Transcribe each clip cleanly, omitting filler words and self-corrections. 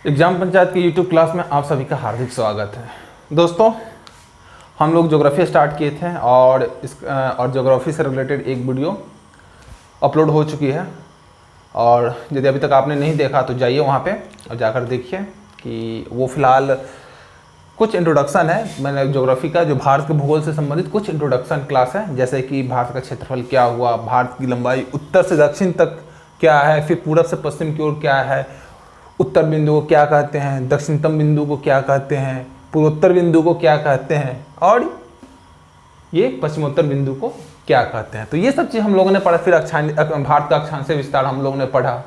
Exam panchayat की YouTube class में आप सभी का हार्दिक स्वागत है। दोस्तों, हम लोग ज्योग्राफी स्टार्ट किए थे और ज्योग्राफी से रिलेटेड एक वीडियो अपलोड हो चुकी है। और यदि अभी तक आपने नहीं देखा तो जाइए वहाँ पे और जाकर देखिए कि वो फ़िलहाल कुछ इंट्रोडक्शन है। मैंने ज्योग्राफी का जो भारत के भूगोल से संबंधित कुछ इंट्रोडक्शन क्लास है, जैसे कि भारत का क्षेत्रफल क्या हुआ, भारत की लंबाई उत्तर से दक्षिण तक क्या है, फिर पूरब से पश्चिम की ओर क्या है, उत्तर बिंदु को क्या कहते हैं, दक्षिणतम बिंदु को क्या कहते हैं, पूर्वोत्तर बिंदु को क्या कहते हैं और ये पश्चिमोत्तर बिंदु को क्या कहते हैं। तो ये सब चीज़ हम लोगों ने पढ़ा। फिर भारत का अक्षांशीय विस्तार हम लोगों ने पढ़ा।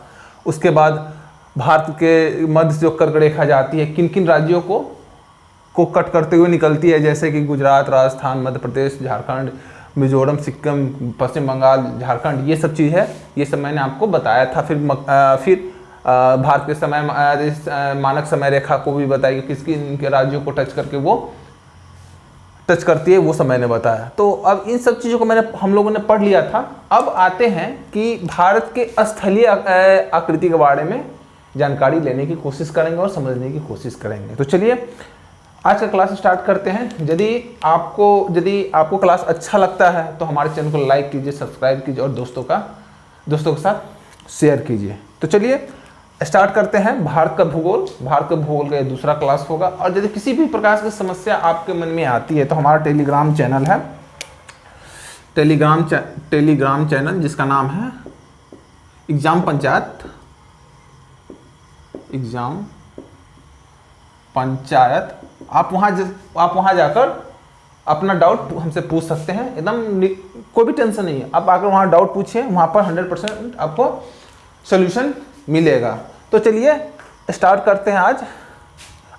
उसके बाद भारत के मध्य से जो कर्क रेखा जाती है, किन किन राज्यों को कट करते हुए निकलती है, जैसे कि गुजरात, राजस्थान, मध्य प्रदेश, झारखंड, मिजोरम, सिक्किम, पश्चिम बंगाल, झारखंड, ये सब चीज़ है। ये सब मैंने आपको बताया था। फिर भारत के मानक समय रेखा को भी बताई कि किसकी इनके राज्यों को टच करके वो टच करती है, वो सब मैंने बताया। तो अब इन सब चीज़ों को हम लोगों ने पढ़ लिया था। अब आते हैं कि भारत के स्थलीय आकृति के बारे में जानकारी लेने की कोशिश करेंगे और समझने की कोशिश करेंगे। तो चलिए आज का क्लास स्टार्ट करते हैं। यदि आपको क्लास अच्छा लगता है तो हमारे चैनल को लाइक कीजिए, सब्सक्राइब कीजिए और दोस्तों के साथ शेयर कीजिए। तो चलिए स्टार्ट करते हैं। भारत का भूगोल का ये दूसरा क्लास होगा। और यदि किसी भी प्रकार की समस्या आपके मन में आती है तो हमारा टेलीग्राम चैनल है, टेलीग्राम चैनल जिसका नाम है एग्जाम पंचायत। आप वहाँ जाकर अपना डाउट हमसे पूछ सकते हैं। एकदम कोई भी टेंशन नहीं है, आप आकर वहाँ डाउट पूछिए, वहाँ पर 100% आपको सोल्यूशन मिलेगा। तो चलिए स्टार्ट करते हैं। आज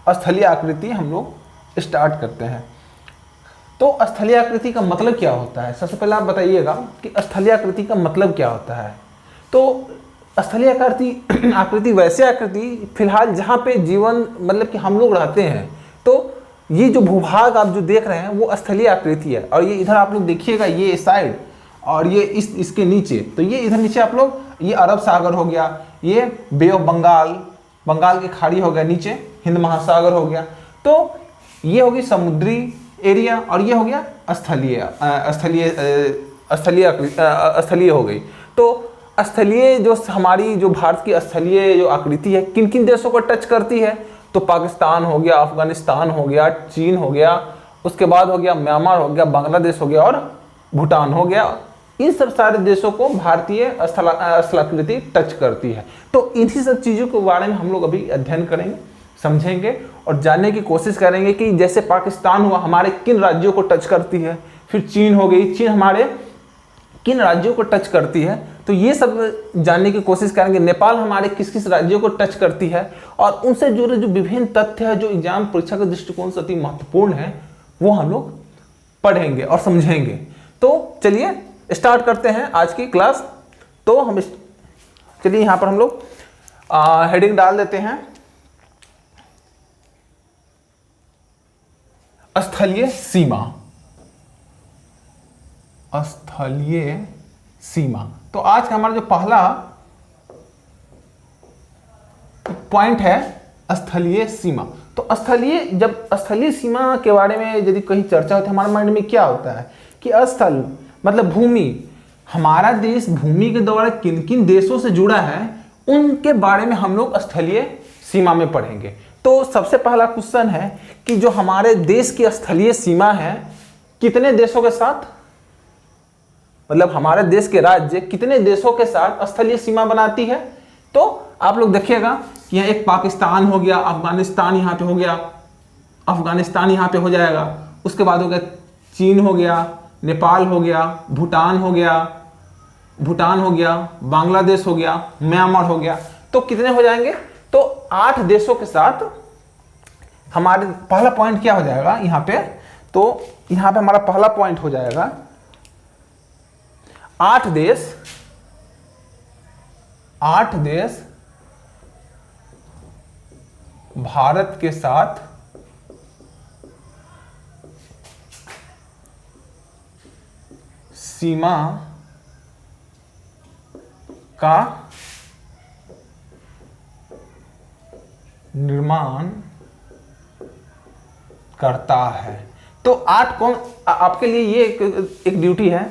स्थलीय आकृति हम लोग स्टार्ट करते हैं। तो स्थलीय आकृति का मतलब क्या होता है? सबसे पहले आप बताइएगा कि स्थलीय आकृति का मतलब क्या होता है। तो स्थलीय आकृति वैसे आकृति फिलहाल जहाँ पे जीवन मतलब कि हम लोग रहते हैं, तो ये जो भूभाग आप जो देख रहे हैं वो स्थलीय आकृति है। और ये इधर आप लोग देखिएगा, ये साइड और ये इसके नीचे, तो ये इधर नीचे आप लोग, ये अरब सागर हो गया, ये बे ऑफ बंगाल की खाड़ी हो गया, नीचे हिंद महासागर हो गया। तो ये होगी समुद्री एरिया और ये हो गया स्थलीय हो गई। तो स्थलीय जो हमारी जो भारत की स्थलीय जो आकृति है किन किन देशों को टच करती है? तो पाकिस्तान हो गया, अफगानिस्तान हो गया, चीन हो गया, उसके बाद हो गया म्यांमार हो गया, बांग्लादेश हो गया और भूटान हो गया। इन सब सारे देशों को भारतीय स्थलाकृति टच करती है। तो इन्हीं सब चीज़ों के बारे में हम लोग अभी अध्ययन करेंगे, समझेंगे और जानने की कोशिश करेंगे कि जैसे पाकिस्तान हुआ, हमारे किन राज्यों को टच करती है। फिर चीन हो गई, चीन हमारे किन राज्यों को टच करती है, तो ये सब जानने की कोशिश करेंगे। नेपाल हमारे किस किस राज्यों को टच करती है और उनसे जुड़े जो विभिन्न तथ्य है जो एग्जाम परीक्षा के दृष्टिकोण से अति महत्वपूर्ण है, वो हम लोग पढ़ेंगे और समझेंगे। तो चलिए स्टार्ट करते हैं आज की क्लास। तो हम चलिए यहाँ पर हम लोग हेडिंग डाल देते हैं, स्थलीय सीमा। तो आज का हमारा जो पहला पॉइंट है स्थलीय सीमा। तो जब स्थलीय सीमा के बारे में यदि कहीं चर्चा होती है, हमारे माइंड में क्या होता है कि स्थल मतलब भूमि। हमारा देश भूमि के द्वारा किन किन देशों से जुड़ा है उनके बारे में हम लोग स्थलीय सीमा में पढ़ेंगे। तो सबसे पहला क्वेश्चन है कि जो हमारे देश की स्थलीय सीमा है कितने देशों के साथ, मतलब हमारे देश के राज्य कितने देशों के साथ स्थलीय सीमा बनाती है। तो आप लोग देखिएगा कि यहाँ एक पाकिस्तान हो गया, अफगानिस्तान यहाँ पे हो गया, अफगानिस्तान यहाँ पे हो जाएगा, उसके बाद हो गया चीन हो गया, नेपाल हो गया, भूटान हो गया, बांग्लादेश हो गया, म्यांमार हो गया। तो कितने हो जाएंगे? तो 8 देशों के साथ हमारे पहला पॉइंट क्या हो जाएगा यहाँ पे? तो यहाँ पे हमारा पहला पॉइंट हो जाएगा 8 देश भारत के साथ सीमा का निर्माण करता है। तो 8 कौन, आपके लिए ये एक ड्यूटी है,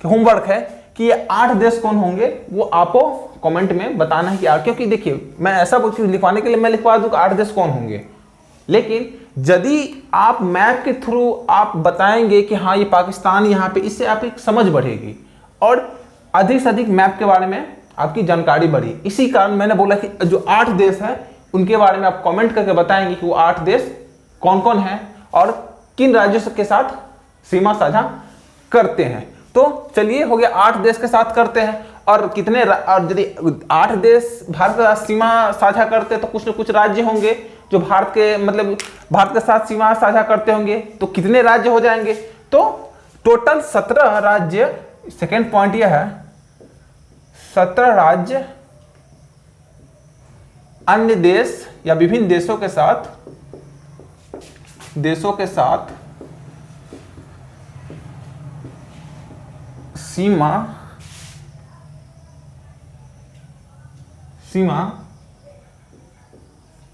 होमवर्क है कि ये 8 देश कौन होंगे वो आपको कमेंट में बताना है कि क्योंकि देखिए मैं ऐसा लिखवाने के लिए मैं लिखवा दूं कि 8 देश कौन होंगे, लेकिन यदि आप मैप के थ्रू आप बताएंगे कि हाँ ये पाकिस्तान यहाँ पे, इससे आपकी समझ बढ़ेगी और अधिक से अधिक मैप के बारे में आपकी जानकारी बढ़ी। इसी कारण मैंने बोला कि जो 8 देश है उनके बारे में आप कमेंट करके बताएंगे कि वो 8 देश कौन कौन है और किन राज्यों के साथ सीमा साझा करते हैं। तो चलिए हो गया 8 देश के साथ करते हैं, और कितने और यदि 8 देश भारत के साथ सीमा साझा करते हैं तो कुछ न कुछ राज्य होंगे जो भारत के मतलब भारत के साथ सीमा साझा करते होंगे, तो कितने राज्य हो जाएंगे? तो टोटल 17 राज्य, सेकेंड पॉइंट यह है 17 राज्य अन्य देश या विभिन्न देशों के साथ सीमा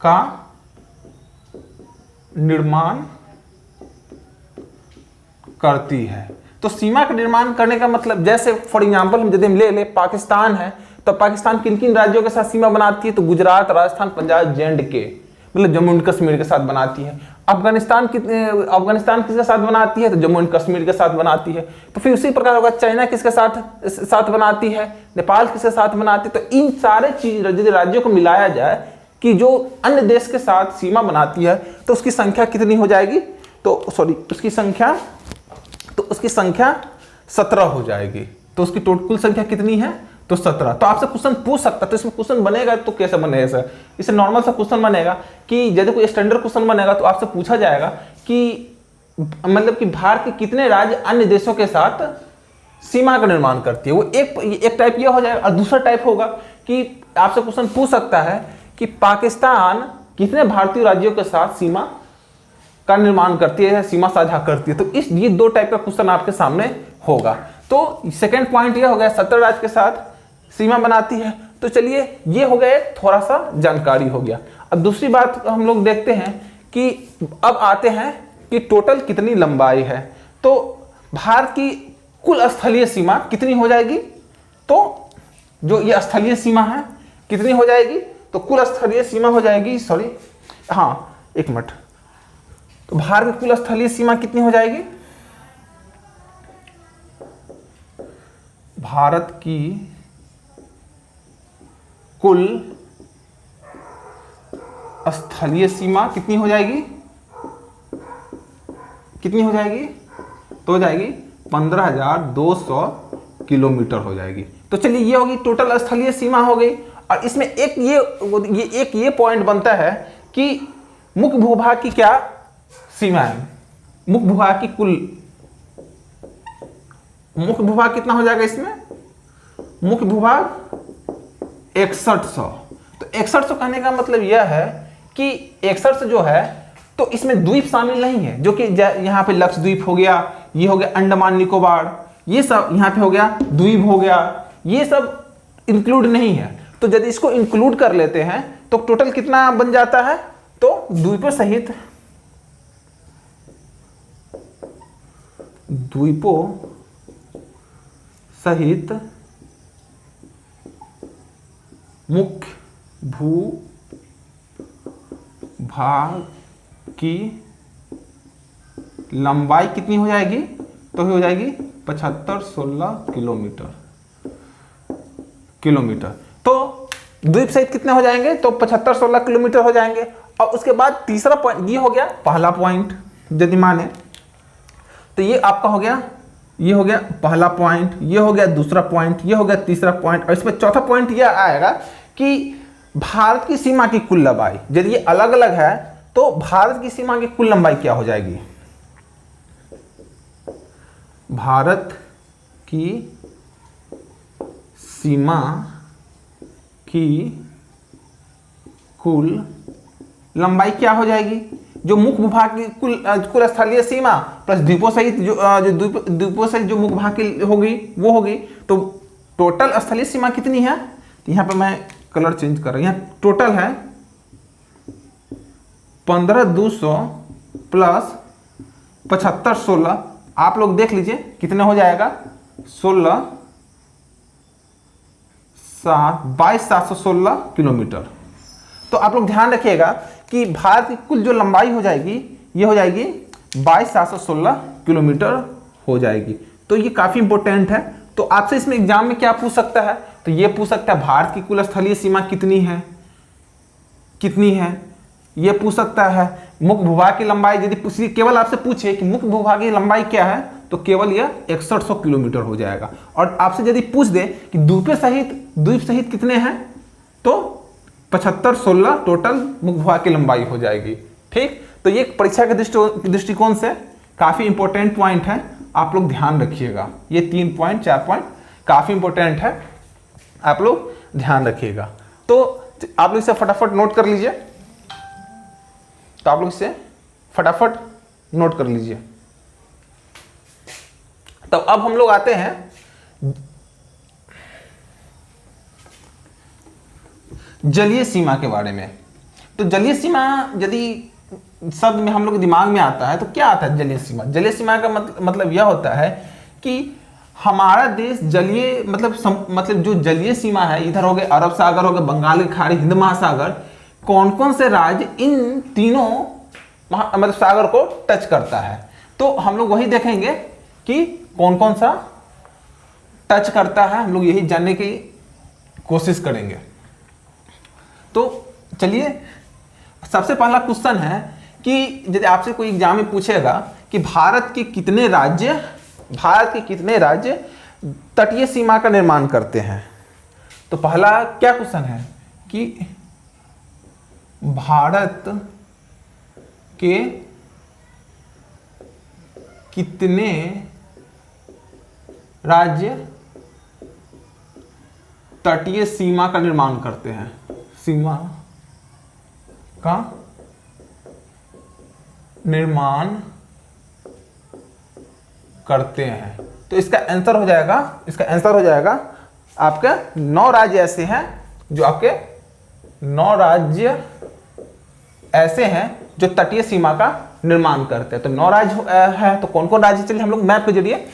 का निर्माण करती है। तो सीमा का निर्माण करने का मतलब, जैसे फॉर एग्जांपल यदि हम ले पाकिस्तान है, तो पाकिस्तान किन किन राज्यों के साथ सीमा बनाती है? तो गुजरात, राजस्थान, पंजाब, J&K मतलब जम्मू एंड कश्मीर के साथ बनाती है। अफगानिस्तान किसके साथ बनाती है? तो जम्मू एंड कश्मीर के साथ बनाती है। तो फिर उसी प्रकार होगा चाइना किसके साथ बनाती है? नेपाल किसके साथ बनाती है? तो इन सारे चीज यदि राज्यों को मिलाया जाए कि जो अन्य देश के साथ सीमा बनाती है तो उसकी संख्या कितनी हो जाएगी? तो सॉरी उसकी संख्या 17 हो जाएगी। तो उसकी टोटल कुल संख्या कितनी है? तो 17। तो आपसे क्वेश्चन पूछ सकता है, तो इसमें क्वेश्चन बनेगा तो कैसे बनेगा सर? इससे नॉर्मल सा क्वेश्चन बनेगा कि यदि कोई स्टैंडर्ड क्वेश्चन बनेगा तो आपसे पूछा जाएगा कि मतलब कि भारत के कितने राज्य अन्य देशों के साथ सीमा का निर्माण करती है। वो एक टाइप यह हो जाएगा, और दूसरा टाइप होगा कि आपसे क्वेश्चन पूछ सकता है कि पाकिस्तान कितने भारतीय राज्यों के साथ सीमा का निर्माण करती है, सीमा साझा करती है। तो ये 2 टाइप का क्वेश्चन आपके सामने होगा। तो सेकंड पॉइंट ये हो गया 17 राज्य के साथ सीमा बनाती है। तो चलिए ये हो गया, थोड़ा सा जानकारी हो गया। अब दूसरी बात हम लोग देखते हैं कि अब आते हैं कि टोटल कितनी लंबाई है। तो भारत की कुल स्थलीय सीमा कितनी हो जाएगी? तो जो ये स्थलीय सीमा है कितनी हो जाएगी? तो कुल स्थलीय सीमा हो जाएगी, एक मिनट, तो भारत की कुल स्थलीय सीमा कितनी हो जाएगी? भारत की कुल स्थलीय सीमा कितनी हो जाएगी? तो हो जाएगी 15,200 किलोमीटर हो जाएगी। तो चलिए ये होगी टोटल स्थलीय सीमा हो गई। और इसमें एक ये पॉइंट बनता है कि मुख्य भूभाग की क्या सीमा है? मुख्य भूभाग कितना हो जाएगा इसमें? मुख्य भूभाग 6100। तो 6100 कहने का मतलब यह है कि 6100 जो है तो इसमें द्वीप शामिल नहीं है, जो कि यहाँ पे लक्षद्वीप हो गया, ये हो गया अंडमान निकोबार, ये सब यहाँ पे हो गया, द्वीप हो गया, ये सब इंक्लूड नहीं है। तो यदि इसको इंक्लूड कर लेते हैं तो टोटल कितना बन जाता है? तो द्वीपों सहित मुख्य भूभाग की लंबाई कितनी हो जाएगी? तो हो जाएगी 7516 किलोमीटर। तो द्वीप सहित कितने हो जाएंगे? तो 7516 किलोमीटर हो जाएंगे। और उसके बाद तीसरा पॉइंट ये हो गया, पहला पॉइंट यदि माने तो ये आपका हो गया, ये हो गया पहला पॉइंट, ये हो गया दूसरा पॉइंट, ये हो गया तीसरा पॉइंट। और इसमें चौथा पॉइंट ये आएगा कि भारत की सीमा की कुल लंबाई, यदि ये अलग अलग है तो भारत की सीमा की कुल लंबाई क्या हो जाएगी? भारत की सीमा की कुल लंबाई क्या हो जाएगी? जो मुख्य भूभाग की कुल स्थलीय सीमा प्लस द्वीपों सहित द्वीपों सहित जो मुख्य भाग की होगी वो होगी। तो टोटल स्थलीय सीमा कितनी है? तो यहाँ पे मैं कलर चेंज कर रहा हूं, यहाँ टोटल है 15,200 प्लस 75,16 आप लोग देख लीजिए कितने हो जाएगा, 22,716 किलोमीटर। तो आप लोग ध्यान रखिएगा कि भारत की कुल जो लंबाई हो जाएगी ये हो जाएगी 22,716 किलोमीटर हो जाएगी। तो ये काफ़ी इंपॉर्टेंट है। तो आपसे इसमें एग्जाम में क्या पूछ सकता है, तो ये पूछ सकता है भारत की कुल स्थलीय सीमा कितनी है, ये पूछ सकता है। मुख्य भूभाग की लंबाई यदि केवल आपसे पूछे कि मुख्य भूभाग की लंबाई क्या है, तो केवल यह 6100 किलोमीटर हो जाएगा। और आपसे यदि पूछ दे कि द्वीप सहित कितने हैं, तो 75,16 टोटल मुख्य भूभाग की लंबाई हो जाएगी। ठीक, तो ये परीक्षा के दृष्टिकोण से काफी इंपॉर्टेंट पॉइंट है, आप लोग ध्यान रखिएगा। ये 3 पॉइंट 4 पॉइंट काफी इंपॉर्टेंट है, आप लोग ध्यान रखिएगा। तो आप लोग इसे फटाफट नोट कर लीजिए, नोट कर लीजिए। तो अब हम लोग आते हैं जलीय सीमा के बारे में। तो जलीय सीमा यदि शब्द में हम लोग दिमाग में आता है तो क्या आता है जलीय सीमा? जलीय सीमा का मतलब यह होता है कि हमारा देश जलीय मतलब जो जलीय सीमा है, इधर हो गए अरब सागर, हो गए बंगाल की खाड़ी, हिंद महासागर, कौन कौन से राज्य इन तीनों सागर को टच करता है। तो हम लोग वही देखेंगे कि कौन कौन सा टच करता है, हम लोग यही जानने की कोशिश करेंगे। तो चलिए, सबसे पहला क्वेश्चन है कि यदि आपसे कोई एग्जाम में पूछेगा कि भारत के कितने राज्य तटीय सीमा का निर्माण करते हैं, तो पहला क्या क्वेश्चन है कि भारत के कितने राज्य तटीय सीमा का निर्माण करते हैं, सीमा का निर्माण करते हैं। तो इसका आंसर हो जाएगा आपके 9 राज्य ऐसे हैं जो आपके 9 राज्य ऐसे हैं जो तटीय सीमा का निर्माण करते हैं। तो 9 राज्य है, तो कौन कौन राज्य, चलिए हम लोग मैप के जरिए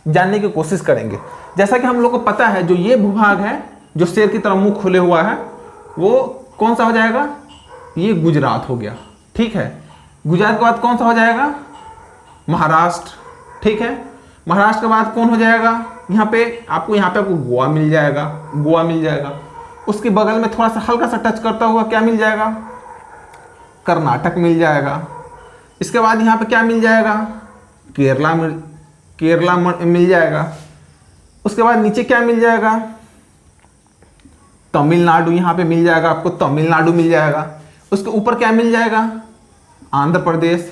जानने की कोशिश करेंगे। जैसा कि हम लोग को पता है, जो ये भूभाग है जो शेर की तरह मुंह खुले हुआ है, वो कौन सा हो जाएगा, ये गुजरात हो गया। ठीक है, गुजरात के बाद कौन सा हो जाएगा, महाराष्ट्र। ठीक है, महाराष्ट्र के बाद कौन हो जाएगा, यहाँ पे आपको गोवा मिल जाएगा। उसके बगल में थोड़ा सा हल्का सा टच करता हुआ क्या मिल जाएगा, कर्नाटक मिल जाएगा। इसके बाद यहाँ पे क्या मिल जाएगा, केरला मिल जाएगा। उसके बाद नीचे क्या मिल जाएगा, तमिलनाडु यहाँ पे मिल जाएगा, आपको तमिलनाडु मिल जाएगा। उसके ऊपर क्या मिल जाएगा, आंध्र प्रदेश,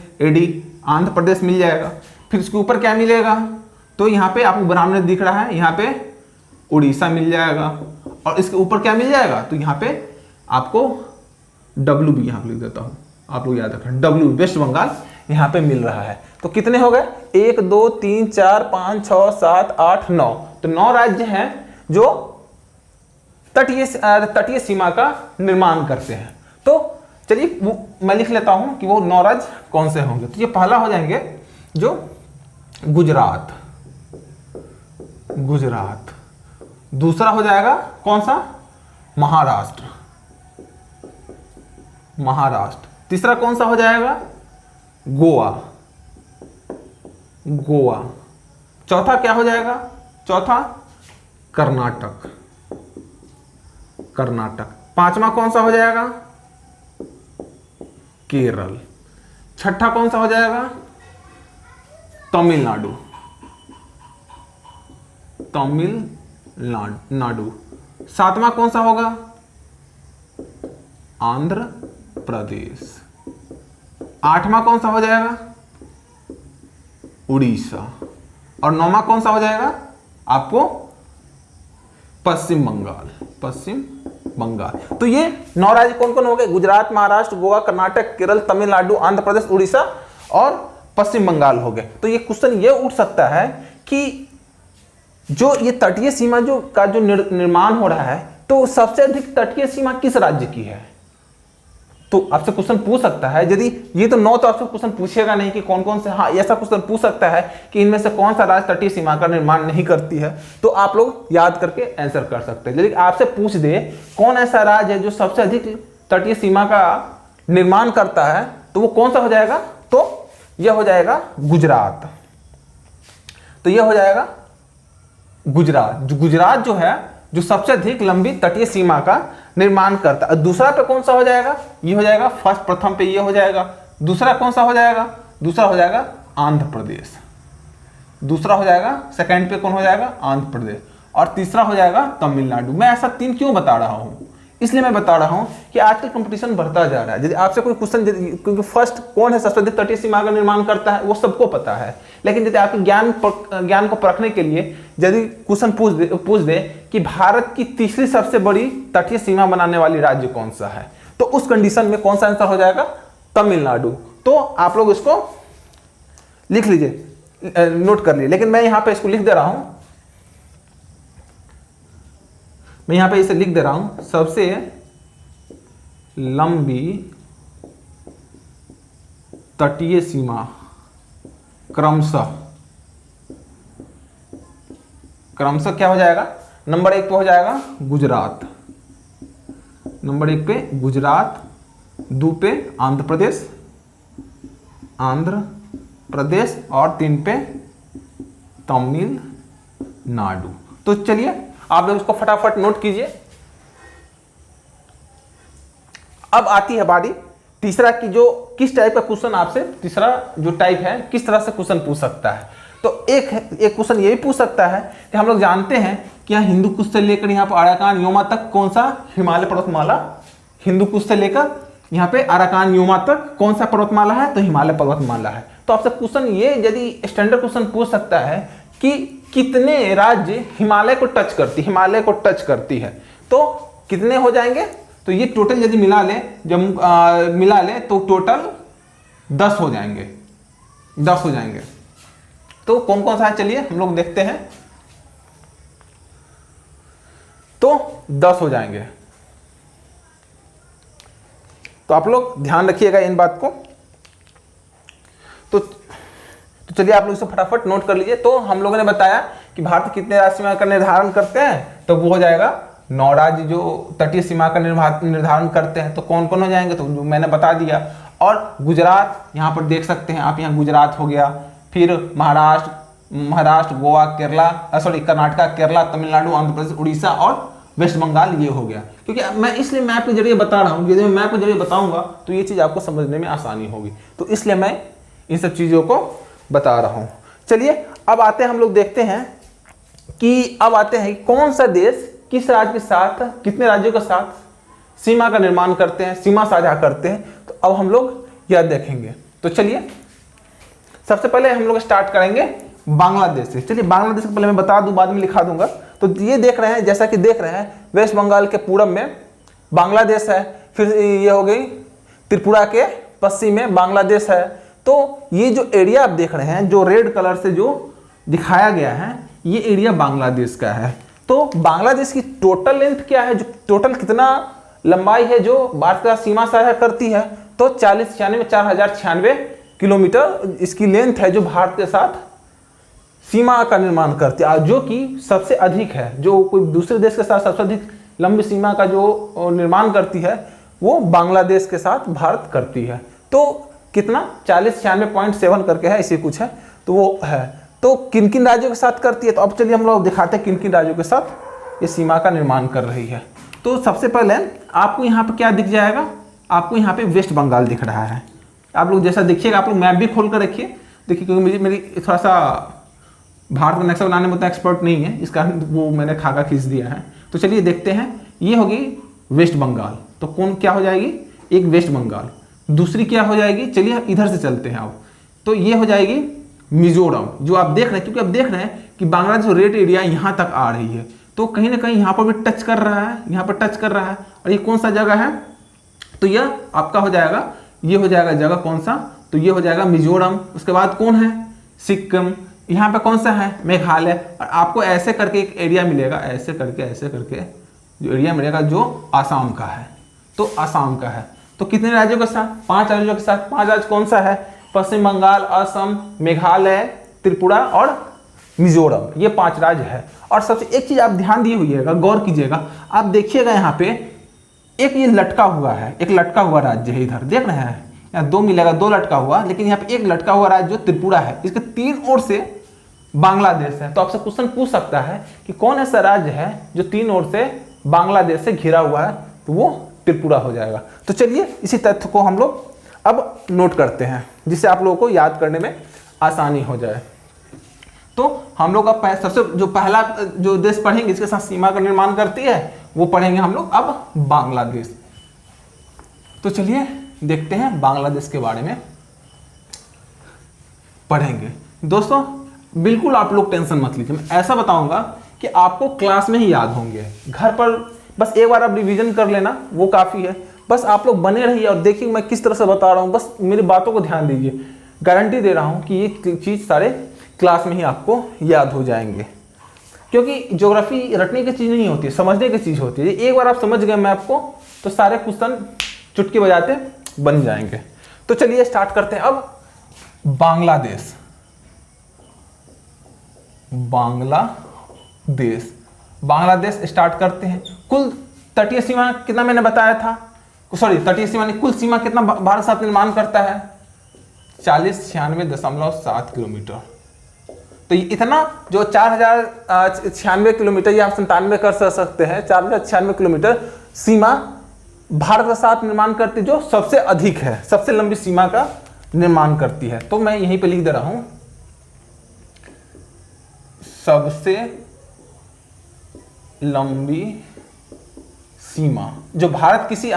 आंध्र प्रदेश मिल जाएगा। फिर उसके ऊपर क्या मिलेगा, तो यहाँ पे आपको बराबर दिख रहा है, यहाँ पे उड़ीसा मिल जाएगा। और इसके ऊपर क्या मिल जाएगा, तो यहाँ पे आपको डब्ल्यू भी यहाँ पे लिख देता हूँ, आप लोग याद रखें, डब्ल्यू वेस्ट बंगाल यहाँ पे मिल रहा है। तो कितने हो गए, 1 2 3 4 5 6 7 8 9। तो 9 राज्य हैं जो तटीय सीमा का निर्माण करते हैं। तो चलिए मैं लिख लेता हूं कि वो 9 राज्य कौन से होंगे। तो ये पहला हो जाएंगे जो गुजरात। दूसरा हो जाएगा कौन सा, महाराष्ट्र। तीसरा कौन सा हो जाएगा, गोवा। चौथा क्या हो जाएगा, कर्नाटक। पांचवा कौन सा हो जाएगा, केरल। छठा कौन सा हो जाएगा, तमिलनाडु। सातवां कौन सा होगा, आंध्र प्रदेश। आठवां कौन सा हो जाएगा, उड़ीसा। और 9वां कौन सा हो जाएगा आपको, पश्चिम बंगाल। तो ये 9 राज्य कौन कौन हो गए, गुजरात, महाराष्ट्र, गोवा, कर्नाटक, केरल, तमिलनाडु, आंध्र प्रदेश, उड़ीसा और पश्चिम बंगाल हो गए। तो ये क्वेश्चन ये उठ सकता है कि जो ये तटीय सीमा का निर्माण हो रहा है, तो सबसे अधिक तटीय सीमा किस राज्य की है। तो आपसे क्वेश्चन पूछ सकता है, यदि ये तो 9 तो आपसे क्वेश्चन पूछेगा नहीं कि कौन कौन से, हाँ ऐसा क्वेश्चन पूछ सकता है कि इनमें से कौन सा राज्य तटीय सीमा का निर्माण नहीं करती है, तो आप लोग याद करके आंसर कर सकते हैं। यदि आपसे पूछ दे कौन ऐसा राज्य है जो सबसे अधिक तटीय सीमा का निर्माण करता है, तो वो कौन सा हो जाएगा, तो यह हो जाएगा गुजरात। तो यह हो जाएगा गुजरात। गुजरात जो है जो सबसे अधिक लंबी तटीय सीमा का निर्माण करता है। दूसरा पे कौन सा हो जाएगा, ये हो जाएगा फर्स्ट, प्रथम पे ये हो जाएगा। दूसरा कौन सा हो जाएगा, दूसरा हो जाएगा आंध्र प्रदेश। दूसरा हो जाएगा, सेकंड पे कौन हो जाएगा, आंध्र प्रदेश। और तीसरा हो जाएगा तमिलनाडु। मैं ऐसा 3 क्यों बता रहा हूं, इसलिए मैं बता रहा हूं कि आजकल कंपटीशन बढ़ता जा रहा है। यदि आपसे कोई क्वेश्चन, क्योंकि फर्स्ट कौन है सबसे अधिक तटीय सीमा का निर्माण करता है वो सबको पता है, लेकिन यदि आपके ज्ञान को परखने के लिए यदि क्वेश्चन पूछ दे कि भारत की तीसरी सबसे बड़ी तटीय सीमा बनाने वाली राज्य कौन सा है, तो उस कंडीशन में कौन सा आंसर हो जाएगा, तमिलनाडु। तो आप लोग इसको लिख लीजिए, नोट कर लीजिए। लेकिन मैं यहां पे इसको लिख दे रहा हूं, मैं यहां पे इसे लिख दे रहा हूं, सबसे लंबी तटीय सीमा क्रमशः क्या हो जाएगा, नंबर 1 पे हो जाएगा गुजरात, नंबर 1 पे गुजरात, 2 पे आंध्र प्रदेश और 3 पे तमिलनाडु। तो चलिए आप लोग इसको फटाफट नोट कीजिए। अब आती है बारी तीसरा की, जो किस टाइप का क्वेश्चन आपसे, तीसरा जो टाइप है किस तरह से क्वेश्चन पूछ सकता है। तो एक क्वेश्चन ये भी पूछ सकता है कि हम लोग जानते हैं कि यहाँ हिंदू कुश से लेकर यहाँ पर अराकान योमा तक कौन सा हिमालय पर्वतमाला, हिंदू कुश से लेकर यहाँ पे अराकान योमा तक कौन सा पर्वतमाला है, तो हिमालय पर्वतमाला है। तो आपसे क्वेश्चन ये यदि स्टैंडर्ड क्वेश्चन पूछ सकता है कि कितने राज्य हिमालय को टच करती है, तो कितने हो जाएंगे, तो ये टोटल यदि मिला ले तो टोटल 10 हो जाएंगे, 10 हो जाएंगे। तो कौन कौन सा है, चलिए हम लोग देखते हैं। तो 10 हो जाएंगे। तो आप लोग ध्यान रखिएगा इन बात को। तो चलिए आप लोग इसे फटाफट नोट कर लीजिए। तो हम लोगों ने बताया कि भारत कितने राज्य सीमा का निर्धारण करते हैं, तो वो हो जाएगा 9 राज्य जो तटीय सीमा का निर्धारण करते हैं। तो कौन कौन हो जाएंगे, तो जो मैंने बता दिया। और गुजरात यहाँ पर देख सकते हैं आप, यहाँ गुजरात हो गया, फिर महाराष्ट्र, गोवा, कर्नाटका, केरला, तमिलनाडु, आंध्र प्रदेश, उड़ीसा और वेस्ट बंगाल, ये हो गया। क्योंकि मैं इसलिए मैप के जरिए बता रहा हूँ, यदि मैं मैप के जरिए बताऊंगा तो ये चीज़ आपको समझने में आसानी होगी, तो इसलिए मैं इन सब चीज़ों को बता रहा हूँ। चलिए अब आते हैं, हम लोग देखते हैं कि अब आते हैं कौन सा देश किस राज्य के साथ, कितने राज्यों के साथ सीमा का निर्माण करते हैं, सीमा साझा करते हैं। तो अब हम लोग यह देखेंगे। तो चलिए सबसे पहले हम लोग स्टार्ट करेंगे बांग्लादेश से। चलिए बांग्लादेश को पहले मैं बता दूं, बाद में लिखा दूंगा। तो ये देख रहे हैं, जैसा कि देख रहे हैं, वेस्ट बंगाल के पूरब में बांग्लादेश है, फिर ये हो गई त्रिपुरा के पश्चिम में बांग्लादेश है। तो ये जो एरिया आप देख रहे हैं, जो रेड कलर से जो दिखाया गया है, ये एरिया बांग्लादेश का है। तो बांग्लादेश की टोटल लेंथ क्या है, जो टोटल कितना लंबाई है जो भारत का सीमा साझा करती है, तो 4096 किलोमीटर इसकी लेंथ है जो भारत के साथ सीमा का निर्माण करती है, जो कि सबसे अधिक है। जो कोई दूसरे देश के साथ सबसे अधिक लंबी सीमा का जो निर्माण करती है वो बांग्लादेश के साथ भारत करती है। तो कितना 4096.7 करके है, इसी कुछ है, तो वो है। तो किन किन राज्यों के साथ करती है, तो अब चलिए हम लोग दिखाते हैं किन किन राज्यों के साथ ये सीमा का निर्माण कर रही है। तो सबसे पहले आपको यहाँ पे क्या दिख जाएगा, आपको यहाँ पे वेस्ट बंगाल दिख रहा है। आप लोग जैसा देखिएगा, आप लोग मैप भी खोल कर रखिए, देखिए, क्योंकि मेरी थोड़ा सा भारत का नक्शा बनाने में उतना एक्सपर्ट नहीं है, इस कारण वो मैंने खाका खींच दिया है। तो चलिए देखते हैं, ये होगी वेस्ट बंगाल। तो कौन क्या हो जाएगी, एक वेस्ट बंगाल, दूसरी क्या हो जाएगी, चलिए इधर से चलते हैं अब। तो ये हो जाएगी मिजोरम, जो आप देख रहे हैं, क्योंकि आप देख रहे हैं कि बांग्लादेश रेड एरिया यहाँ तक आ रही है, तो कहीं ना कहीं यहाँ पर भी टच कर रहा है, यहाँ पर टच कर रहा है। और ये कौन सा जगह है, तो यह आपका हो जाएगा, ये हो जाएगा जगह कौन सा, तो ये हो जाएगा मिजोरम। उसके बाद कौन है, सिक्किम। यहाँ पे कौन सा है, मेघालय। और आपको ऐसे करके एक एरिया मिलेगा, ऐसे करके जो एरिया मिलेगा जो आसाम का है, तो आसाम का है। तो कितने राज्यों के साथ? 5 राज्यों के साथ। 5 राज्य कौन सा है? पश्चिम बंगाल, असम, मेघालय, त्रिपुरा और मिजोरम, ये 5 राज्य है। और सबसे एक चीज आप ध्यान दिए हुईएगा, गौर कीजिएगा, आप देखिएगा यहाँ पे एक ये लटका हुआ है, एक लटका हुआ राज्य है, इधर देख रहे हैं, यहाँ 2 मिलेगा, 2 लटका हुआ, लेकिन यहाँ पे एक लटका हुआ राज्य जो त्रिपुरा है, इसके 3 ओर से बांग्लादेश है। तो आपसे क्वेश्चन पूछ सकता है कि कौन ऐसा राज्य है जो 3 ओर से बांग्लादेश से घिरा हुआ है, तो वो त्रिपुरा हो जाएगा। तो चलिए इसी तथ्य को हम लोग अब नोट करते हैं, जिससे आप लोगों को याद करने में आसानी हो जाए। तो हम लोग अब सबसे जो पहला जो देश पढ़ेंगे इसके साथ सीमा का निर्माण करती है, वो पढ़ेंगे हम लोग अब बांग्लादेश। तो चलिए देखते हैं बांग्लादेश के बारे में पढ़ेंगे। दोस्तों बिल्कुल आप लोग टेंशन मत लीजिए, मैं ऐसा बताऊंगा कि आपको क्लास में ही याद होंगे, घर पर बस एक बार आप रिवीजन कर लेना, वो काफ़ी है। बस आप लोग बने रहिए और देखिए मैं किस तरह से बता रहा हूँ, बस मेरी बातों को ध्यान दीजिए। गारंटी दे रहा हूँ कि ये चीज़ सारे क्लास में ही आपको याद हो जाएंगे, क्योंकि ज्योग्राफी रटने की चीज़ नहीं होती है, समझने की चीज़ होती है। एक बार आप समझ गए मैप को तो सारे क्वेश्चन चुटकी बजाते बन जाएंगे। तो चलिए स्टार्ट करते हैं अब बांग्लादेश। बांग्लादेश स्टार्ट करते हैं। कुल तटीय सीमा कितना मैंने बताया था, सॉरी तटीय सीमा नहीं, कुल सीमा कितना भारत साथ निर्माण करता है? 4096.7 किलोमीटर। तो इतना जो 4096 किलोमीटर, ये आप 97 कर सकते हैं, 4096 किलोमीटर सीमा भारत के साथ निर्माण करती, जो सबसे अधिक है, सबसे लंबी सीमा का निर्माण करती है। तो मैं यहीं पे लिख दे रहा हूं, सबसे लंबी सीमा जो भारत किसी